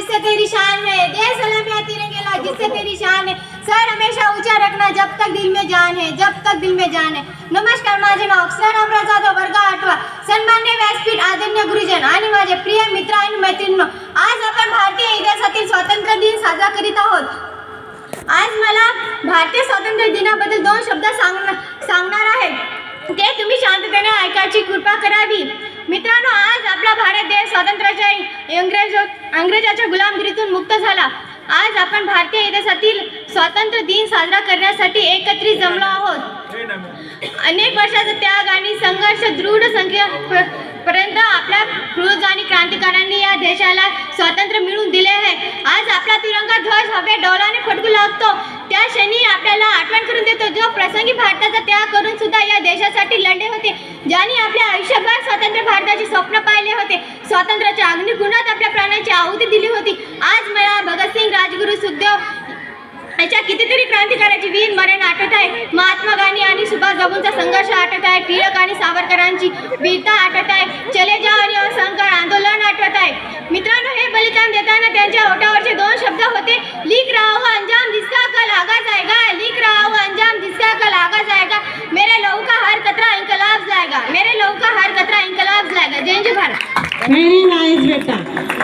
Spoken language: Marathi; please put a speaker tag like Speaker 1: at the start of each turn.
Speaker 1: जिससे तेरी शान है, दे सलामियां तिरंगे जिससे तेरी शान है, सर हमेशा ऊंचा रखना जब तक दिल में जान है, जब तक दिल में जान है. नमस्कार, माझे नाव सर अमराज जाधव, वर्ग 8वा. सन्मान्य व्यासपीठ, आदरणीय गुरुजन आणि माझे प्रिय मित्र आणि मैत्रिणींनो, आज आपण भारतीय इतिहासातील स्वातंत्र्य दिन साजरा करीत आहोत. आज मला भारतीय स्वातंत्र्य दिनाबद्दल 2 शब्द सांगणार आहे, ते तुम्ही शांततेने ऐकायची कृपा करावी. मित्रांनो, आज आपला भारत देश स्वातंत्र्याच्या इंग्रजाच्या गुलामगिरीतून मुक्त झाला. आज आपण भारतीय इतिहासातील स्वातंत्र्य दिन साजरा करण्यासाठी एकत्रित जमलो आहोत. अनेक वर्षाचा त्याग आणि संघर्ष दृढ संख्येपर्यंत आपल्या पूर्वज आणि क्रांतिकारकांनी या देशाला स्वातंत्र्य मिळवून दिले आहे. आज आपला तिरंगा ध्वज हवे डौलाने फडकू लागतो, त्या क्षणी आपल्याला आठवण करून देतो जो प्रसंगी भारताचा त्याग करून सुद्धा या देशासाठी लढले होते, ज्यांनी आपल्या आयुष्यभर स्वतंत्र भारताचे स्वप्न पाहिले होते, स्वातंत्र्याच्या अग्निकुंडात आपल्या प्राणांची आहुती दिली होती. आज मला भगतसिंग, राजगुरू, सुखदेव याच्या कितीतरी क्रांतिकाराची वीर मरण आठवत आहे. महात्मा गांधी आणि सुभाषबाबूंचा संघर्ष आठवत आहे. टिळक आणि सावरकरांची वीरता आठवत आहे. चले जाओ आणि असहकार आंदोलन आठवत आहे. मित्रांनो, हे बलिदान देताना त्यांच्या ओठावरचे 2 शब्द होते, लिख रहा हूं अंजाम जिसका कल आगा जाएगा, लिख रहा हूं अंजाम जिसका कल आगा जाएगा, मेरे लहू का हर कतरा इंकलाब जाएगा, मेरे लहू का हर कतरा इंकलाब जाएगा. जय जय भारत.
Speaker 2: व्हेरी नाईस बेटा.